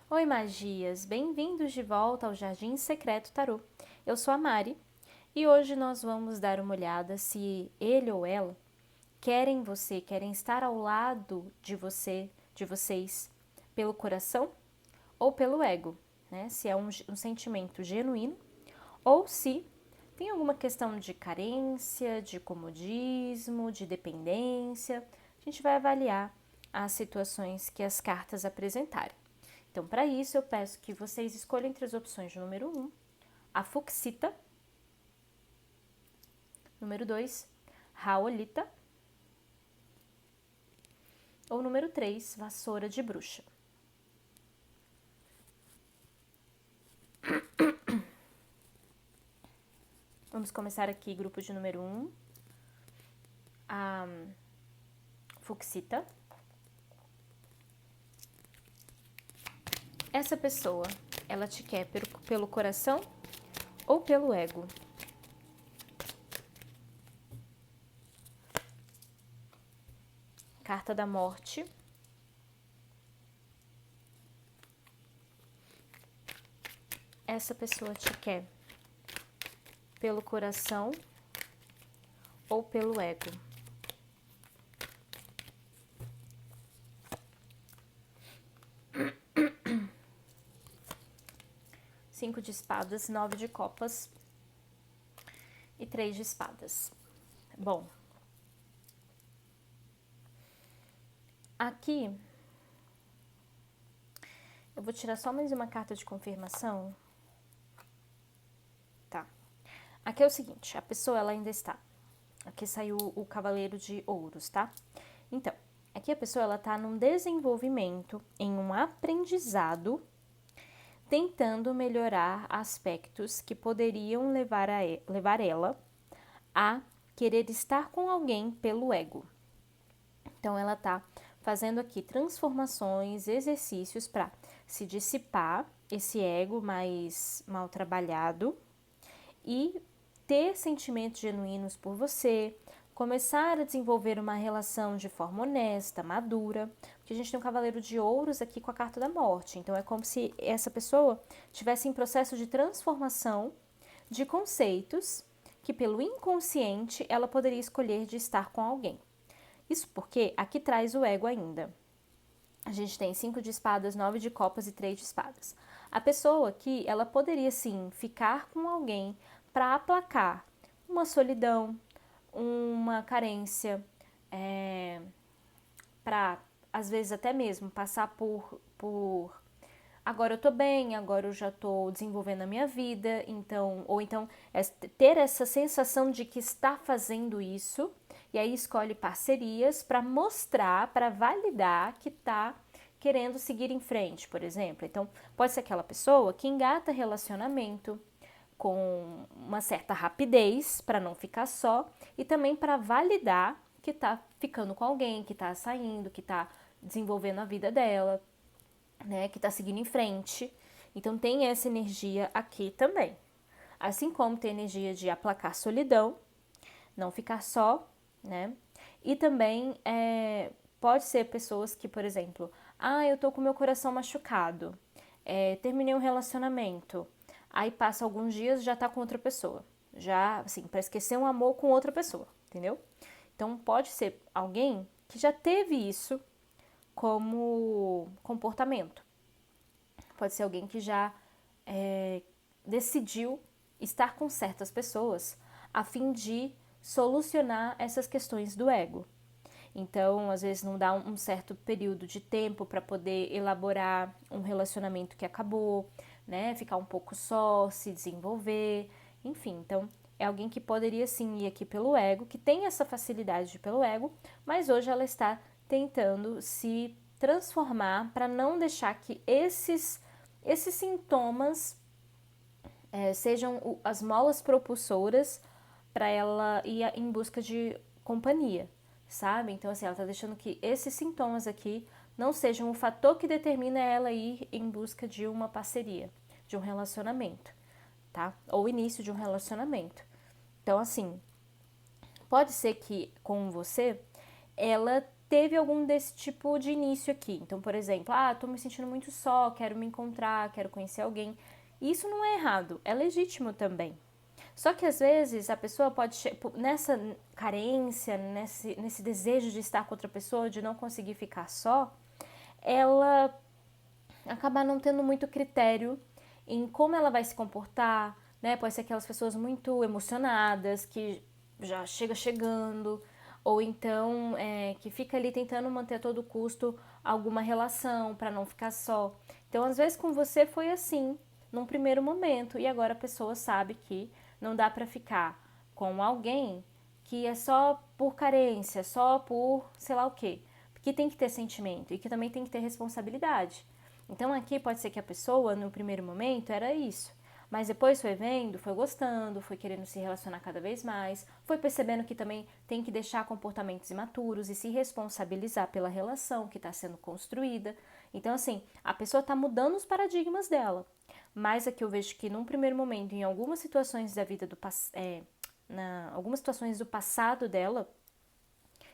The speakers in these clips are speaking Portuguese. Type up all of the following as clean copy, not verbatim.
Oi, magias! Bem-vindos de volta ao Jardim Secreto Tarô. Eu sou a Mari e hoje nós vamos dar uma olhada se ele ou ela querem estar ao lado de vocês, pelo coração ou pelo ego, né? Se é um sentimento genuíno ou se tem alguma questão de carência, de comodismo, de dependência. A gente vai avaliar as situações que as cartas apresentarem. Então, para isso, eu peço que vocês escolham entre as opções de número 1, a Fuxita, número 2, Raolita, ou número 3, Vassoura de Bruxa. Vamos começar aqui, grupo de número 1, a Fuxita. Essa pessoa, ela te quer pelo coração ou pelo ego? Carta da Morte. Essa pessoa te quer pelo coração ou pelo ego? Cinco de espadas, 9 de copas e 3 de espadas. Bom, aqui eu vou tirar só mais uma carta de confirmação. Tá. Aqui é o seguinte, a pessoa ela ainda está. Aqui saiu o Cavaleiro de Ouros, tá? Então, aqui a pessoa ela tá num desenvolvimento, em um aprendizado, tentando melhorar aspectos que poderiam levar ela a querer estar com alguém pelo ego. Então, ela tá fazendo aqui transformações, exercícios para se dissipar esse ego mais mal trabalhado e ter sentimentos genuínos por você, começar a desenvolver uma relação de forma honesta, madura, porque a gente tem um Cavaleiro de Ouros aqui com a Carta da Morte, então é como se essa pessoa estivesse em processo de transformação de conceitos que pelo inconsciente ela poderia escolher de estar com alguém. Isso porque aqui traz o ego ainda. A gente tem 5 de espadas, 9 de copas e 3 de espadas. A pessoa aqui, ela poderia sim ficar com alguém para aplacar uma solidão, uma carência, para às vezes até mesmo passar por agora eu tô bem, agora eu já tô desenvolvendo a minha vida, então, ou então ter essa sensação de que está fazendo isso, e aí escolhe parcerias para mostrar, para validar que tá querendo seguir em frente, por exemplo. Então, pode ser aquela pessoa que engata relacionamento com uma certa rapidez para não ficar só e também para validar que tá ficando com alguém, que tá saindo, que tá desenvolvendo a vida dela, né, que está seguindo em frente. Então tem essa energia aqui também. Assim como tem energia de aplacar solidão, não ficar só, né? E também pode ser pessoas que, por exemplo, eu tô com meu coração machucado, terminei um relacionamento, aí passa alguns dias já tá com outra pessoa, já assim, para esquecer um amor com outra pessoa, entendeu? Então pode ser alguém que já teve isso como comportamento. Pode ser alguém que já decidiu estar com certas pessoas a fim de solucionar essas questões do ego. Então, às vezes não dá um certo período de tempo para poder elaborar um relacionamento que acabou, né? Ficar um pouco só, se desenvolver, enfim. Então, é alguém que poderia sim ir aqui pelo ego, que tem essa facilidade de ir pelo ego, mas hoje ela está tentando se transformar para não deixar que esses sintomas sejam as molas propulsoras para ela ir em busca de companhia, sabe? Então, assim, ela tá deixando que esses sintomas aqui não sejam o fator que determina ela ir em busca de uma parceria, de um relacionamento, tá? Ou início de um relacionamento. Então, assim, pode ser que com você ela teve algum desse tipo de início aqui. Então, por exemplo, tô me sentindo muito só, quero me encontrar, quero conhecer alguém. Isso não é errado, é legítimo também. Só que às vezes a pessoa pode, nessa carência, nesse desejo de estar com outra pessoa, de não conseguir ficar só, ela acabar não tendo muito critério em como ela vai se comportar, né? Pode ser aquelas pessoas muito emocionadas, que já chegando, ou então que fica ali tentando manter a todo custo alguma relação para não ficar só. Então, às vezes com você foi assim, num primeiro momento, e agora a pessoa sabe que não dá para ficar com alguém que é só por carência, só por sei lá o quê. Porque tem que ter sentimento e que também tem que ter responsabilidade. Então aqui pode ser que a pessoa, no primeiro momento, era isso. Mas depois foi vendo, foi gostando, foi querendo se relacionar cada vez mais, foi percebendo que também tem que deixar comportamentos imaturos e se responsabilizar pela relação que está sendo construída. Então, assim, a pessoa está mudando os paradigmas dela. Mas aqui eu vejo que num primeiro momento, em algumas situações da vida do algumas situações do passado dela,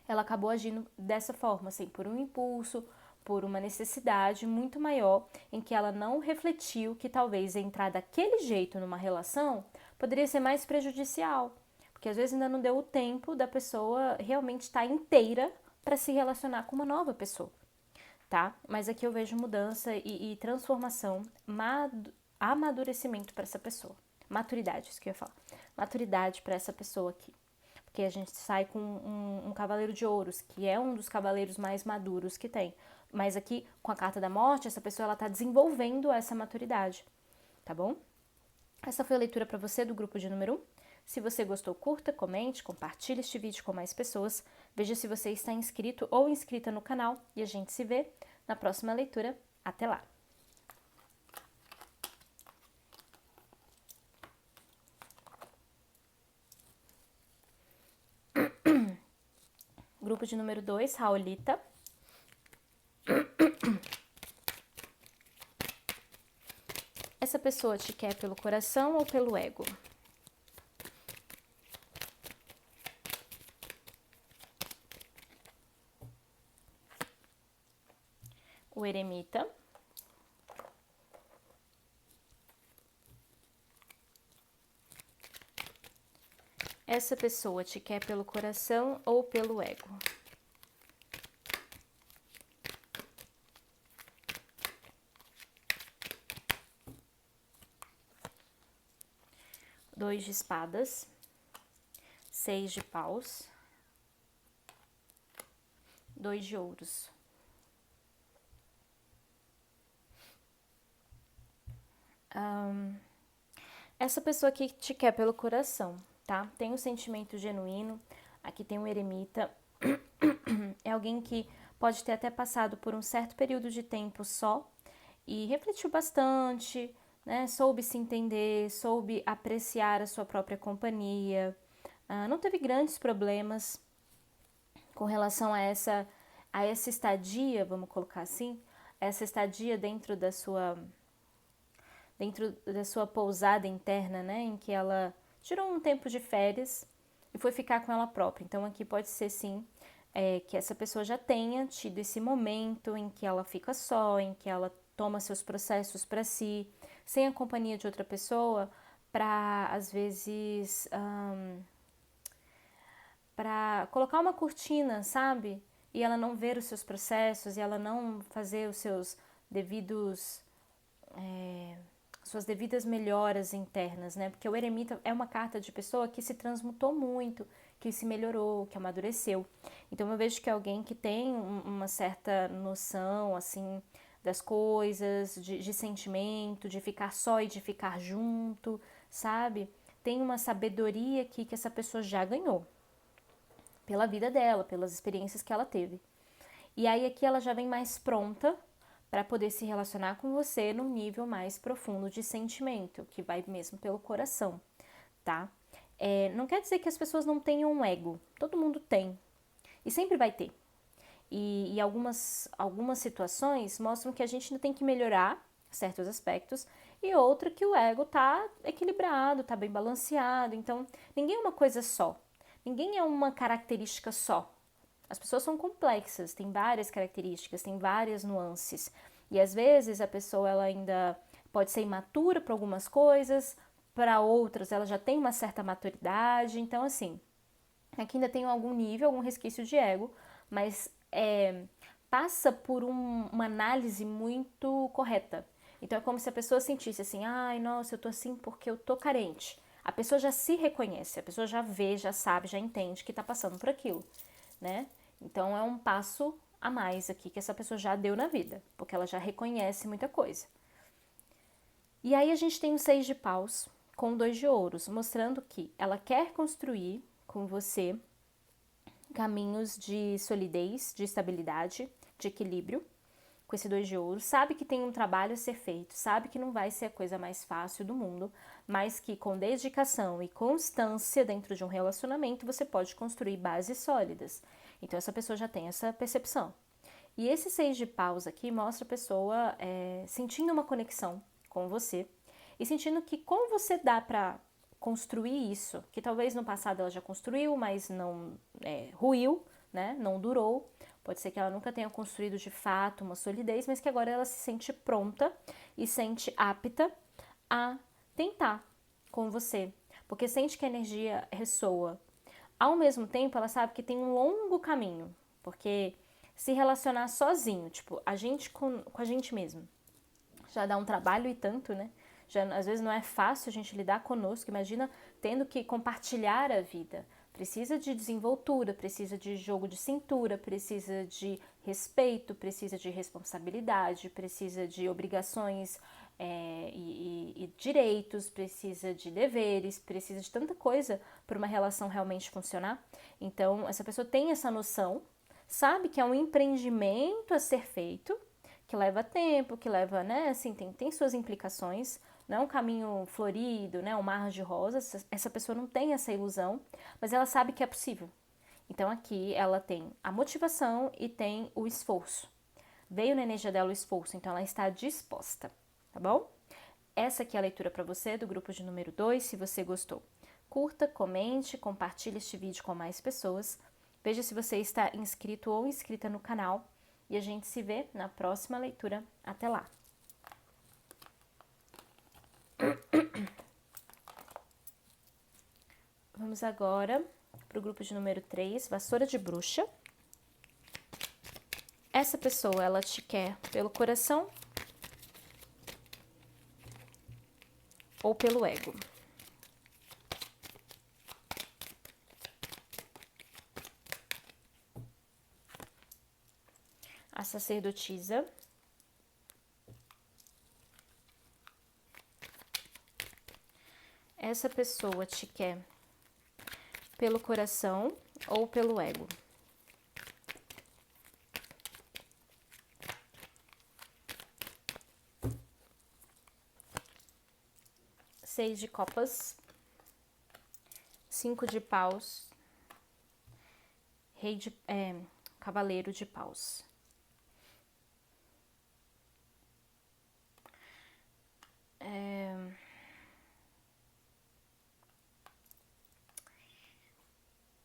ela acabou agindo dessa forma, assim, por um impulso, por uma necessidade muito maior, em que ela não refletiu que talvez entrar daquele jeito numa relação poderia ser mais prejudicial, porque às vezes ainda não deu o tempo da pessoa realmente estar inteira para se relacionar com uma nova pessoa, tá? Mas aqui eu vejo mudança e transformação, amadurecimento para essa pessoa. Maturidade, isso que eu ia falar. Maturidade para essa pessoa aqui. Porque a gente sai com um cavaleiro de ouros, que é um dos cavaleiros mais maduros que tem. Mas aqui, com a carta da morte, essa pessoa ela tá desenvolvendo essa maturidade, tá bom? Essa foi a leitura para você do grupo de número 1. Se você gostou, curta, comente, compartilhe este vídeo com mais pessoas. Veja se você está inscrito ou inscrita no canal e a gente se vê na próxima leitura. Até lá! Grupo de número 2, Raulita. Essa pessoa te quer pelo coração ou pelo ego? O eremita. Essa pessoa te quer pelo coração ou pelo ego? Dois de espadas, 6 de paus, 2 de ouros. Essa pessoa aqui te quer pelo coração, tá? Tem um sentimento genuíno, aqui tem um eremita, é alguém que pode ter até passado por um certo período de tempo só e refletiu bastante, né? Soube se entender, soube apreciar a sua própria companhia, não teve grandes problemas com relação a essa estadia, vamos colocar assim, essa estadia dentro da sua pousada interna, né, em que ela tirou um tempo de férias e foi ficar com ela própria. Então aqui pode ser sim que essa pessoa já tenha tido esse momento em que ela fica só, em que ela toma seus processos para si, sem a companhia de outra pessoa, para às vezes para colocar uma cortina, sabe? E ela não ver os seus processos, e ela não fazer os seus devidos suas devidas melhoras internas, né? Porque o eremita é uma carta de pessoa que se transmutou muito, que se melhorou, que amadureceu. Então eu vejo que é alguém que tem uma certa noção, assim, das coisas, de sentimento, de ficar só e de ficar junto, sabe? Tem uma sabedoria aqui que essa pessoa já ganhou pela vida dela, pelas experiências que ela teve. E aí aqui ela já vem mais pronta para poder se relacionar com você num nível mais profundo de sentimento, que vai mesmo pelo coração, tá? Não quer dizer que as pessoas não tenham um ego, todo mundo tem, e sempre vai ter. E algumas situações mostram que a gente ainda tem que melhorar certos aspectos, e outra que o ego tá equilibrado, tá bem balanceado, então ninguém é uma coisa só, ninguém é uma característica só. as pessoas são complexas, tem várias características, tem várias nuances. E às vezes a pessoa ela ainda pode ser imatura para algumas coisas, para outras ela já tem uma certa maturidade. Então, assim, aqui ainda tem algum nível, algum resquício de ego, mas passa por uma análise muito correta. Então é como se a pessoa sentisse assim, ai, nossa, eu tô assim porque eu tô carente. A pessoa já se reconhece, a pessoa já vê, já sabe, já entende que tá passando por aquilo, né? Então é um passo a mais aqui que essa pessoa já deu na vida, porque ela já reconhece muita coisa. E aí a gente tem o 6 de paus com o 2 de ouros, mostrando que ela quer construir com você caminhos de solidez, de estabilidade, de equilíbrio, com esse 2 de ouros, sabe que tem um trabalho a ser feito, sabe que não vai ser a coisa mais fácil do mundo, mas que com dedicação e constância dentro de um relacionamento você pode construir bases sólidas. Então essa pessoa já tem essa percepção. E esse 6 de paus aqui mostra a pessoa sentindo uma conexão com você e sentindo que como você dá para construir isso, que talvez no passado ela já construiu, mas não ruiu, né? Não durou. Pode ser que ela nunca tenha construído de fato uma solidez, mas que agora ela se sente pronta e sente apta a tentar com você, porque sente que a energia ressoa. Ao mesmo tempo, ela sabe que tem um longo caminho, porque se relacionar sozinho, tipo, a gente com a gente mesmo, já dá um trabalho e tanto, né? Já, às vezes não é fácil a gente lidar conosco, imagina tendo que compartilhar a vida. Precisa de desenvoltura, precisa de jogo de cintura, precisa de respeito, precisa de responsabilidade, precisa de obrigações e direitos, precisa de deveres, precisa de tanta coisa para uma relação realmente funcionar. Então, essa pessoa tem essa noção, sabe que é um empreendimento a ser feito, que leva tempo, que leva, né, assim, tem suas implicações, não é um caminho florido, né, um mar de rosas, essa pessoa não tem essa ilusão, mas ela sabe que é possível. Então aqui ela tem a motivação e tem o esforço. Veio na energia dela o esforço, então ela está disposta, tá bom? Essa aqui é a leitura para você do grupo de número 2, se você gostou. Curta, comente, compartilhe este vídeo com mais pessoas. Veja se você está inscrito ou inscrita no canal e a gente se vê na próxima leitura. Até lá! Vamos agora para o grupo de número 3, Vassoura de Bruxa. Essa pessoa, ela te quer pelo coração ou pelo ego? A sacerdotisa. Essa pessoa te quer pelo coração ou pelo ego? Seis de copas, 5 de paus, cavaleiro de paus.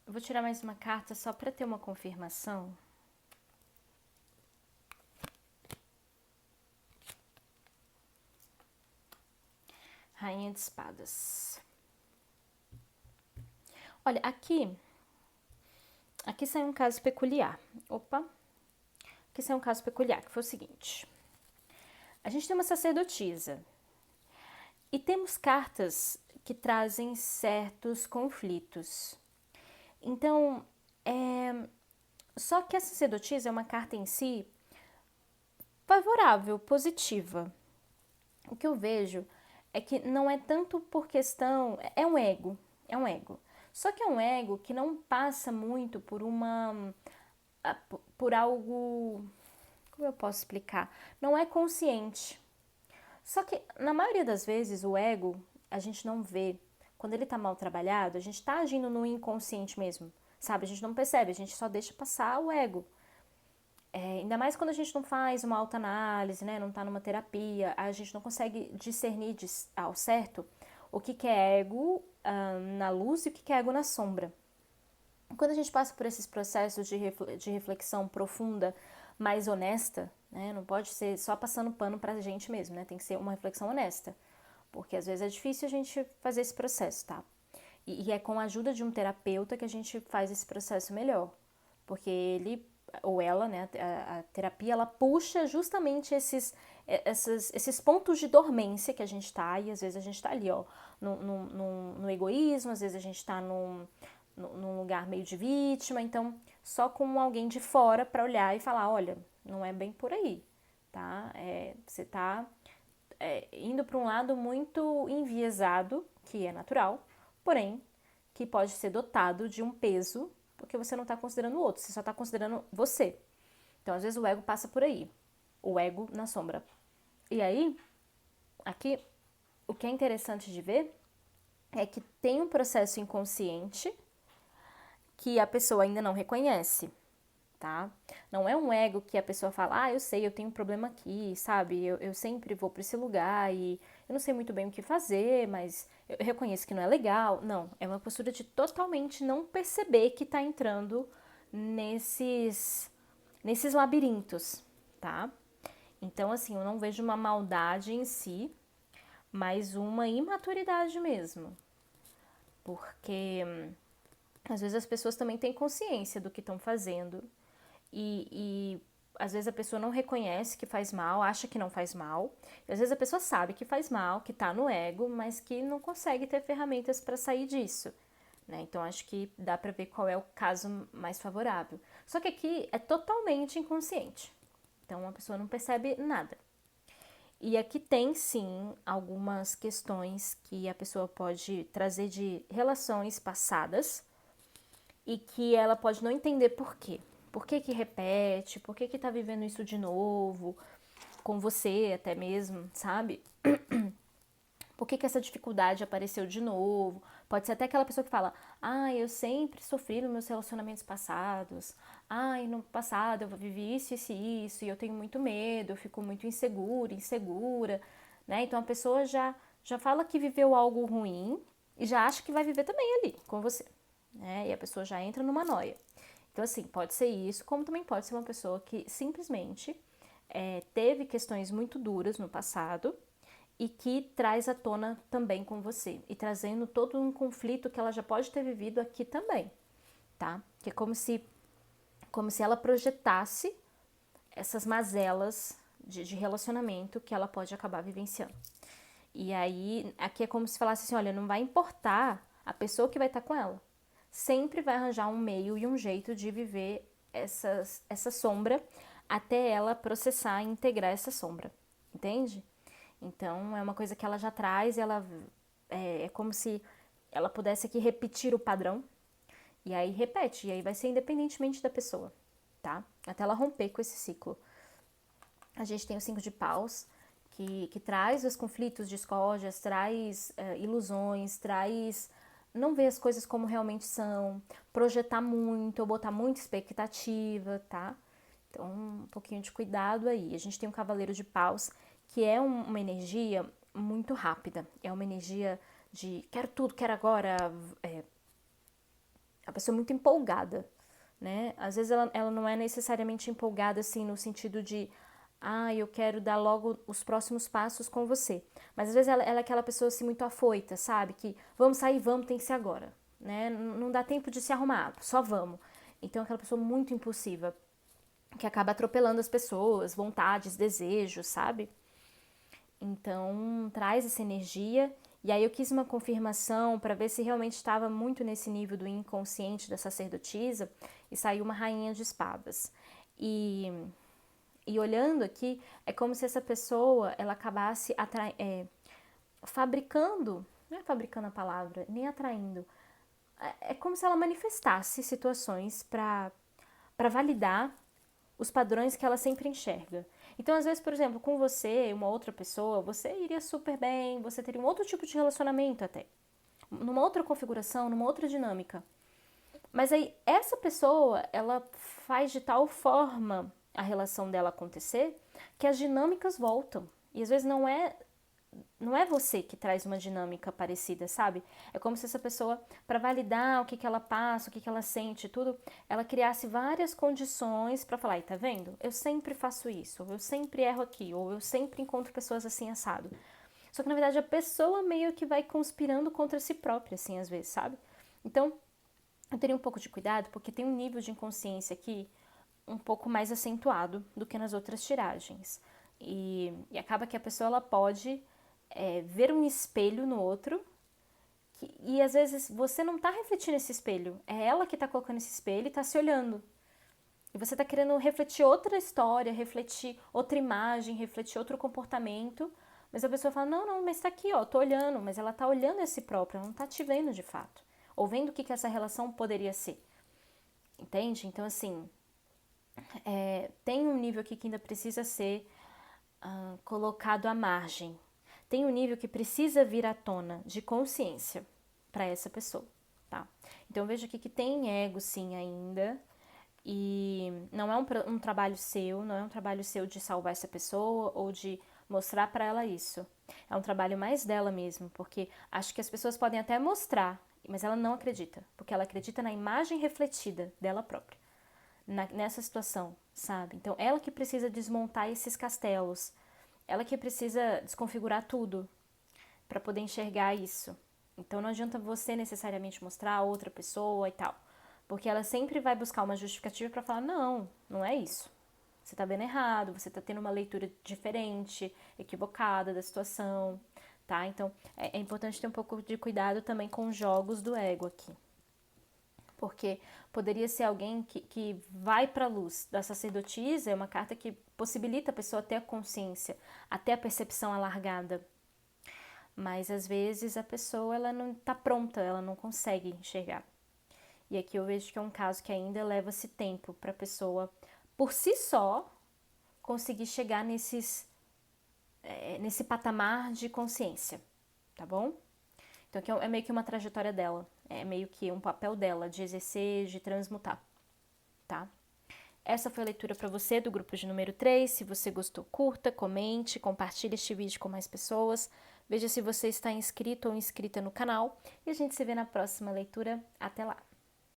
Eu vou tirar mais uma carta só para ter uma confirmação. Rainha de espadas. Olha, aqui sai um caso peculiar. Opa! Aqui sai um caso peculiar, que foi o seguinte. A gente tem uma sacerdotisa. E temos cartas que trazem certos conflitos. Então, só que a sacerdotisa é uma carta em si favorável, positiva. O que eu vejo é que não é tanto por questão... É um ego. Só que é um ego que não passa muito por algo... Como eu posso explicar? Não é consciente. Só que, na maioria das vezes, o ego, a gente não vê. Quando ele tá mal trabalhado, a gente tá agindo no inconsciente mesmo, sabe? A gente não percebe, a gente só deixa passar o ego. Ainda mais quando a gente não faz uma autoanálise, né? Não tá numa terapia, a gente não consegue discernir ao certo o que é ego na luz e o que é ego na sombra. Quando a gente passa por esses processos de reflexão profunda, mais honesta, né? Não pode ser só passando pano pra gente mesmo, né? Tem que ser uma reflexão honesta. Porque às vezes é difícil a gente fazer esse processo, tá? E é com a ajuda de um terapeuta que a gente faz esse processo melhor. Porque ele ou ela, né, a terapia, ela puxa justamente esses pontos de dormência que a gente tá, e às vezes a gente tá ali, ó, no egoísmo, às vezes a gente tá num lugar meio de vítima, então só com alguém de fora para olhar e falar, olha, não é bem por aí, tá? Você tá indo para um lado muito enviesado, que é natural, porém, que pode ser dotado de um peso, porque você não está considerando o outro, você só está considerando você. Então, às vezes, o ego passa por aí. O ego na sombra. E aí, aqui, o que é interessante de ver é que tem um processo inconsciente que a pessoa ainda não reconhece, tá? Não é um ego que a pessoa fala, eu sei, eu tenho um problema aqui, sabe? Eu sempre vou para esse lugar e eu não sei muito bem o que fazer, mas eu reconheço que não é legal. Não, é uma postura de totalmente não perceber que tá entrando nesses labirintos, tá? Então, assim, eu não vejo uma maldade em si, mas uma imaturidade mesmo. Porque às vezes as pessoas também têm consciência do que estão fazendo e às vezes a pessoa não reconhece que faz mal, acha que não faz mal. E às vezes a pessoa sabe que faz mal, que tá no ego, mas que não consegue ter ferramentas para sair disso. Né? Então acho que dá para ver qual é o caso mais favorável. Só que aqui é totalmente inconsciente. Então a pessoa não percebe nada. E aqui tem sim algumas questões que a pessoa pode trazer de relações passadas e que ela pode não entender por quê. Por que que repete? Por que que tá vivendo isso de novo? Com você até mesmo, sabe? Por que que essa dificuldade apareceu de novo? Pode ser até aquela pessoa que fala, eu sempre sofri nos meus relacionamentos passados. No passado eu vivi isso, e eu tenho muito medo, eu fico muito insegura, né? Então a pessoa já fala que viveu algo ruim e já acha que vai viver também ali com você, né? E a pessoa já entra numa noia. Então, assim, pode ser isso, como também pode ser uma pessoa que simplesmente teve questões muito duras no passado e que traz à tona também com você, e trazendo todo um conflito que ela já pode ter vivido aqui também, tá? Que é como se ela projetasse essas mazelas de relacionamento que ela pode acabar vivenciando. E aí, aqui é como se falasse assim, olha, não vai importar a pessoa que vai estar com ela. Sempre vai arranjar um meio e um jeito de viver essa sombra até ela processar e integrar essa sombra, entende? Então, é uma coisa que ela já traz, é como se ela pudesse aqui repetir o padrão, e aí repete, e aí vai ser independentemente da pessoa, tá? Até ela romper com esse ciclo. A gente tem o 5 de paus, que traz os conflitos, discórdias, traz ilusões, traz não ver as coisas como realmente são, projetar muito, ou botar muita expectativa, tá? Então, um pouquinho de cuidado aí. A gente tem o cavaleiro de paus, que é uma energia muito rápida. É uma energia de quero tudo, quero agora. A pessoa é muito empolgada, né? Às vezes ela não é necessariamente empolgada assim no sentido de eu quero dar logo os próximos passos com você. Mas às vezes ela é aquela pessoa assim muito afoita, sabe? Que vamos sair, vamos, tem que ser agora, né? Não dá tempo de se arrumar, só vamos. Então é aquela pessoa muito impulsiva, que acaba atropelando as pessoas, vontades, desejos, sabe? Então, traz essa energia. E aí eu quis uma confirmação para ver se realmente estava muito nesse nível do inconsciente da sacerdotisa e saiu uma rainha de espadas. E olhando aqui, é como se essa pessoa ela acabasse fabricando, não é fabricando a palavra, nem atraindo, é como se ela manifestasse situações para validar os padrões que ela sempre enxerga. Então, às vezes, por exemplo, com você, uma outra pessoa, você iria super bem, você teria um outro tipo de relacionamento até, numa outra configuração, numa outra dinâmica. Mas aí, essa pessoa, ela faz de tal forma a relação dela acontecer que as dinâmicas voltam. E às vezes não é não é você que traz uma dinâmica parecida, sabe? É como se essa pessoa, para validar o que ela passa, o que ela sente, tudo, ela criasse várias condições para falar, e tá vendo? Eu sempre faço isso, ou eu sempre erro aqui, ou eu sempre encontro pessoas assim assado. Só que na verdade a pessoa meio que vai conspirando contra si própria, assim, às vezes, sabe? Então, eu teria um pouco de cuidado, porque tem um nível de inconsciência aqui um pouco mais acentuado do que nas outras tiragens. E acaba que a pessoa ela pode ver um espelho no outro e às vezes você não tá refletindo esse espelho, é ela que tá colocando esse espelho e tá se olhando. E você tá querendo refletir outra história, refletir outra imagem, refletir outro comportamento, mas a pessoa fala, não, mas tá aqui, ó, tô olhando, mas ela tá olhando a si própria, ela não tá te vendo de fato, ou vendo o que essa relação poderia ser, entende? Então, assim, tem um nível aqui que ainda precisa ser colocado à margem. Tem um nível que precisa vir à tona de consciência para essa pessoa, tá? Então eu vejo aqui que tem ego sim ainda e não é um trabalho seu, não é um trabalho seu de salvar essa pessoa ou de mostrar para ela isso. É um trabalho mais dela mesmo, porque acho que as pessoas podem até mostrar, mas ela não acredita, porque ela acredita na imagem refletida dela própria nessa situação, sabe? Então, ela que precisa desmontar esses castelos, ela que precisa desconfigurar tudo para poder enxergar isso. Então, não adianta você necessariamente mostrar a outra pessoa e tal, porque ela sempre vai buscar uma justificativa para falar: não é isso. Você tá vendo errado, você tá tendo uma leitura diferente, equivocada da situação, tá? Então, é importante ter um pouco de cuidado também com os jogos do ego aqui. Porque poderia ser alguém que vai para a luz. Da sacerdotisa é uma carta que possibilita a pessoa ter a consciência, até a percepção alargada. Mas às vezes a pessoa ela não está pronta, ela não consegue enxergar. E aqui eu vejo que é um caso que ainda leva-se tempo para a pessoa, por si só, conseguir chegar nesse patamar de consciência, tá bom? Então aqui é meio que uma trajetória dela, é meio que um papel dela de exercer, de transmutar, tá? Essa foi a leitura para você do grupo de número 3. Se você gostou, curta, comente, compartilhe este vídeo com mais pessoas. Veja se você está inscrito ou inscrita no canal. E a gente se vê na próxima leitura. Até lá!